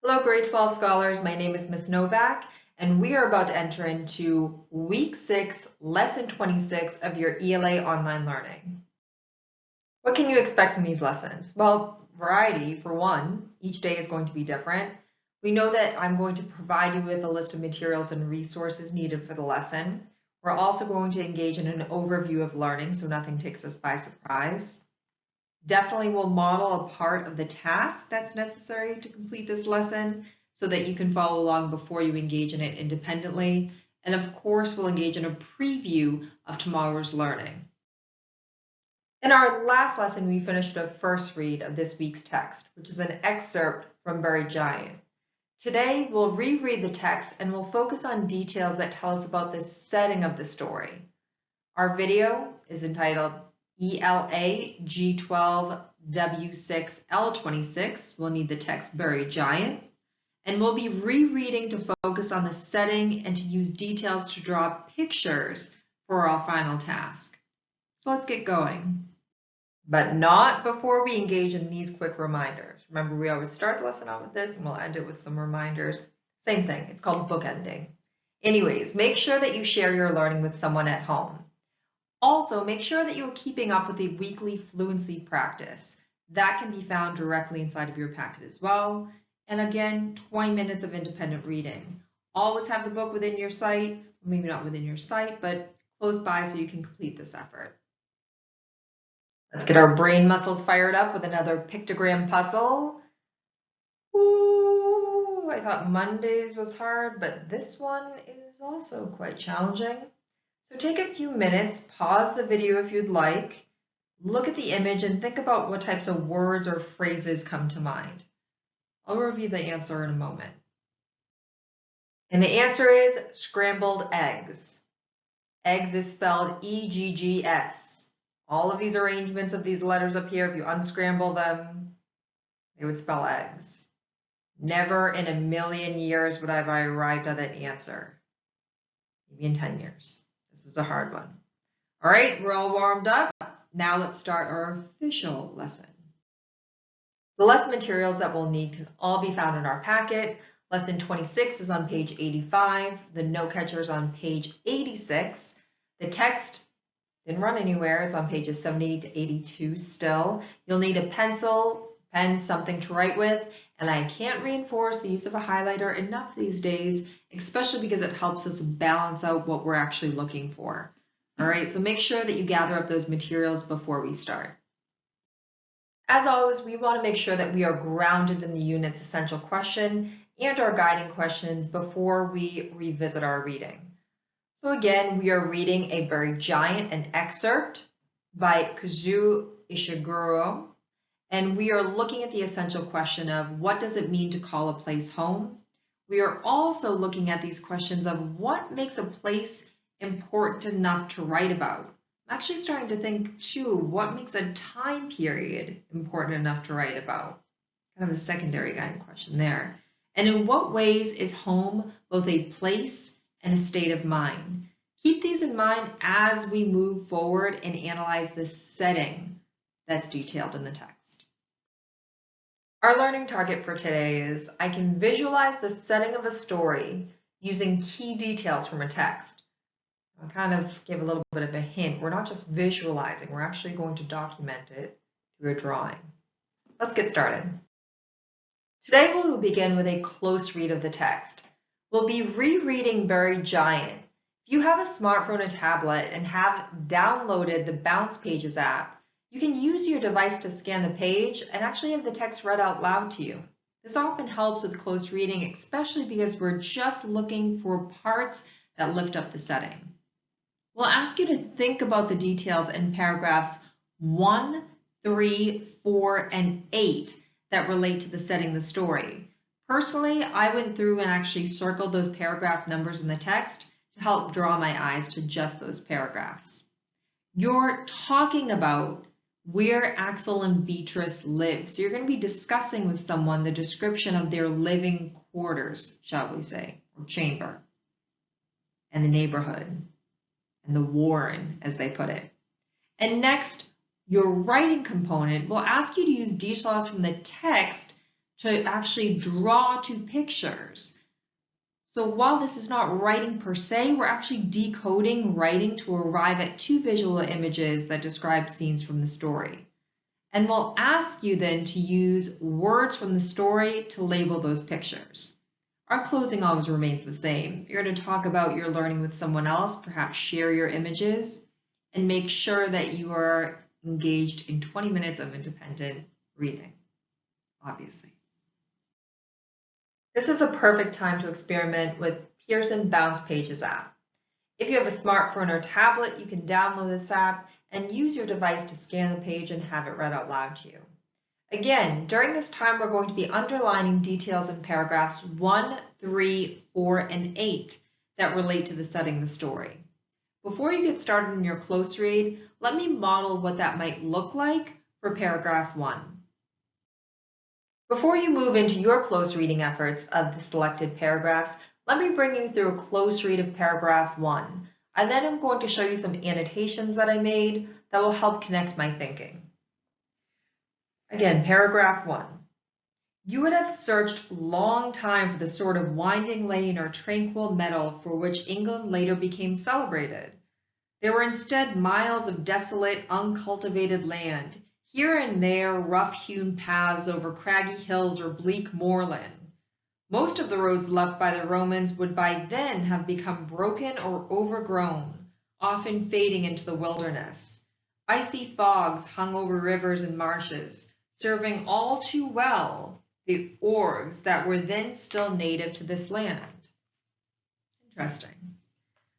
Hello, grade 12 scholars. My name is Miss Novak, and we are about to enter into week 6, lesson 26 of your ELA online learning. What can you expect from these lessons? Well, variety for one. Each day is going to be different. We know that I'm going to provide you with a list of materials and resources needed for the lesson. We're also going to engage in an overview of learning so nothing takes us by surprise. Definitely will model a part of the task that's necessary to complete this lesson so that you can follow along before you engage in it independently. And of course, we'll engage in a preview of tomorrow's learning. In our last lesson, we finished a first read of this week's text, which is an excerpt from Buried Giant. Today, we'll reread the text and we'll focus on details that tell us about the setting of the story. Our video is entitled ELA G12W6L26. We'll need the text Buried Giant. And we'll be rereading to focus on the setting and to use details to draw pictures for our final task. So let's get going. But not before we engage in these quick reminders. Remember, we always start the lesson out with this and we'll end it with some reminders. Same thing, it's called bookending. Anyways, make sure that you share your learning with someone at home. Also, make sure that you're keeping up with the weekly fluency practice. That can be found directly inside of your packet as well. And again, 20 minutes of independent reading. Always have the book within your sight, maybe not within your sight, but close by so you can complete this effort. Let's get our brain muscles fired up with another pictogram puzzle. Ooh, I thought Mondays was hard, but this one is also quite challenging. So take a few minutes, pause the video if you'd like, look at the image and think about what types of words or phrases come to mind. I'll review the answer in a moment. And the answer is scrambled eggs. Eggs is spelled E-G-G-S. All of these arrangements of these letters up here, if you unscramble them, they would spell eggs. Never in a million years would I have arrived at that answer. Maybe in 10 years. This was a hard one. All right, we're all warmed up. Now let's start our official lesson. The lesson materials that we'll need can all be found in our packet. Lesson 26 is on page 85. The note catcher is on page 86. The text didn't run anywhere. It's on pages 70 to 82 still. You'll need a pencil, pen, something to write with. And I can't reinforce the use of a highlighter enough these days, especially because it helps us balance out what we're actually looking for. All right, so make sure that you gather up those materials before we start. As always, we want to make sure that we are grounded in the unit's essential question and our guiding questions before we revisit our reading. So again, we are reading A Buried Giant, an excerpt by Kazuo Ishiguro. And we are looking at the essential question of what does it mean to call a place home? We are also looking at these questions of what makes a place important enough to write about. I'm actually starting to think too, what makes a time period important enough to write about? Kind of a secondary guiding question there. And in what ways is home both a place and a state of mind? Keep these in mind as we move forward and analyze the setting that's detailed in the text. Our learning target for today is I can visualize the setting of a story using key details from a text. I kind of gave a little bit of a hint. We're not just visualizing, we're actually going to document it through a drawing. Let's get started. Today we will begin with a close read of the text. We'll be rereading Buried Giant. If you have a smartphone or tablet and have downloaded the Bounce Pages app, you can use your device to scan the page and actually have the text read out loud to you. This often helps with close reading, especially because we're just looking for parts that lift up the setting. We'll ask you to think about the details in paragraphs 1, 3, 4, and 8 that relate to the setting of the story. Personally, I went through and actually circled those paragraph numbers in the text to help draw my eyes to just those paragraphs. You're talking about where Axel and Beatrice live. So you're going to be discussing with someone the description of their living quarters, shall we say, or chamber, and the neighborhood, and the warren, as they put it. And next, your writing component will ask you to use details from the text to actually draw to pictures. So while this is not writing per se, we're actually decoding writing to arrive at two visual images that describe scenes from the story. And we'll ask you then to use words from the story to label those pictures. Our closing always remains the same. If you're going to talk about your learning with someone else, perhaps share your images and make sure that you are engaged in 20 minutes of independent reading, obviously. This is a perfect time to experiment with Pearson Bounce Pages app. If you have a smartphone or tablet, you can download this app and use your device to scan the page and have it read out loud to you. Again, during this time, we're going to be underlining details in paragraphs 1, 3, 4, and 8 that relate to the setting of the story. Before you get started in your close read, let me model what that might look like for paragraph 1. Before you move into your close reading efforts of the selected paragraphs, let me bring you through a close read of paragraph 1. I then am going to show you some annotations that I made that will help connect my thinking. Again, paragraph 1. You would have searched long time for the sort of winding lane or tranquil meadow for which England later became celebrated. There were instead miles of desolate, uncultivated land, here and there rough-hewn paths over craggy hills or bleak moorland. Most of the roads left by the Romans would by then have become broken or overgrown, often fading into the wilderness. Icy fogs hung over rivers and marshes, serving all too well the orgs that were then still native to this land. Interesting.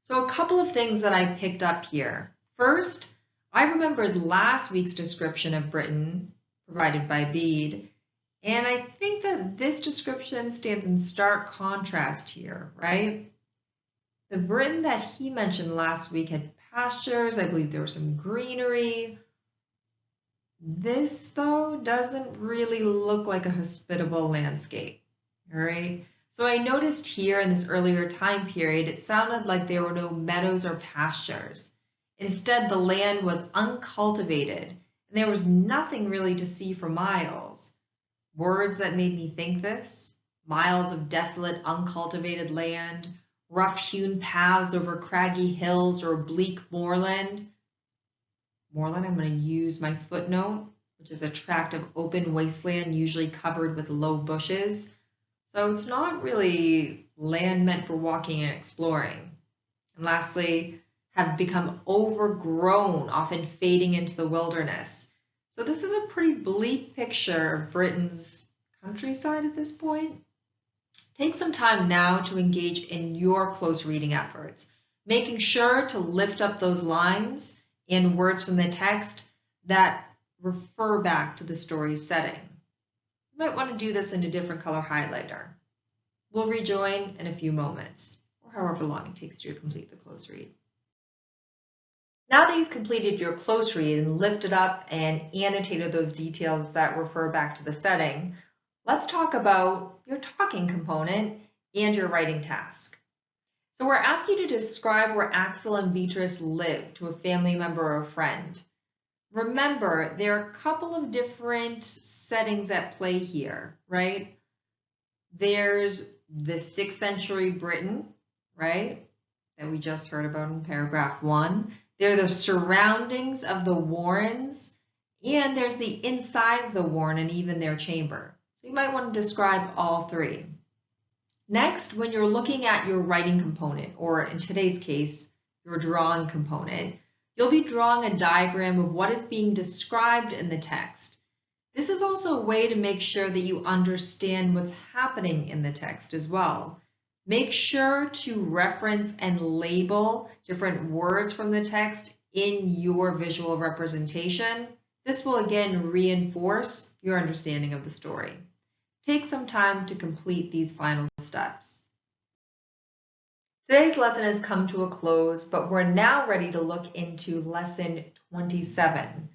So a couple of things that I picked up here. First, I remembered last week's description of Britain provided by Bede, and I think that this description stands in stark contrast here, right? The Britain that he mentioned last week had pastures. I believe there was some greenery. This, though, doesn't really look like a hospitable landscape, all right? So I noticed here in this earlier time period, it sounded like there were no meadows or pastures. Instead, the land was uncultivated, and there was nothing really to see for miles. Words that made me think this: miles of desolate, uncultivated land, rough-hewn paths over craggy hills or bleak moorland. Moorland, I'm going to use my footnote, which is a tract of open wasteland, usually covered with low bushes. So it's not really land meant for walking and exploring. And lastly, have become overgrown, often fading into the wilderness. So this is a pretty bleak picture of Britain's countryside at this point. Take some time now to engage in your close reading efforts, making sure to lift up those lines and words from the text that refer back to the story's setting. You might want to do this in a different color highlighter. We'll rejoin in a few moments, or however long it takes you to complete the close read. Now that you've completed your close read and lifted up and annotated those details that refer back to the setting, let's talk about your talking component and your writing task. So we're asking you to describe where Axel and Beatrice live to a family member or a friend. Remember, there are a couple of different settings at play here, right? There's the 6th century Britain, right, that we just heard about in paragraph 1. There are the surroundings of the Warrens, and there's the inside of the Warren and even their chamber. So you might want to describe all three. Next, when you're looking at your writing component, or in today's case, your drawing component, you'll be drawing a diagram of what is being described in the text. This is also a way to make sure that you understand what's happening in the text as well. Make sure to reference and label different words from the text in your visual representation. This will again reinforce your understanding of the story. Take some time to complete these final steps. Today's lesson has come to a close, but we're now ready to look into lesson 27.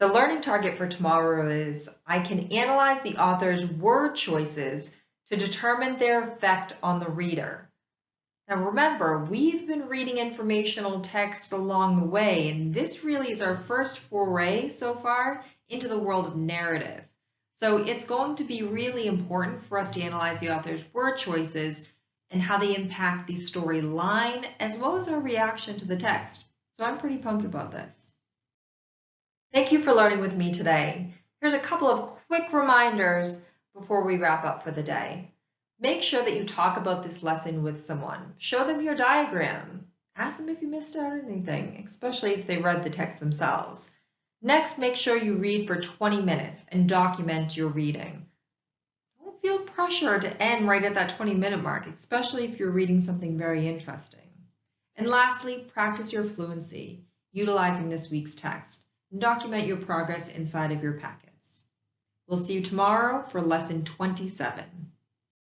The learning target for tomorrow is I can analyze the author's word choices to determine their effect on the reader. Now remember, we've been reading informational text along the way, and this really is our first foray so far into the world of narrative. So it's going to be really important for us to analyze the author's word choices and how they impact the storyline as well as our reaction to the text. So I'm pretty pumped about this. Thank you for learning with me today. Here's a couple of quick reminders before we wrap up for the day. Make sure that you talk about this lesson with someone. Show them your diagram. Ask them if you missed out anything, especially if they read the text themselves. Next, make sure you read for 20 minutes and document your reading. Don't feel pressure to end right at that 20-minute mark, especially if you're reading something very interesting. And lastly, practice your fluency, utilizing this week's text, and document your progress inside of your packets. We'll see you tomorrow for lesson 27.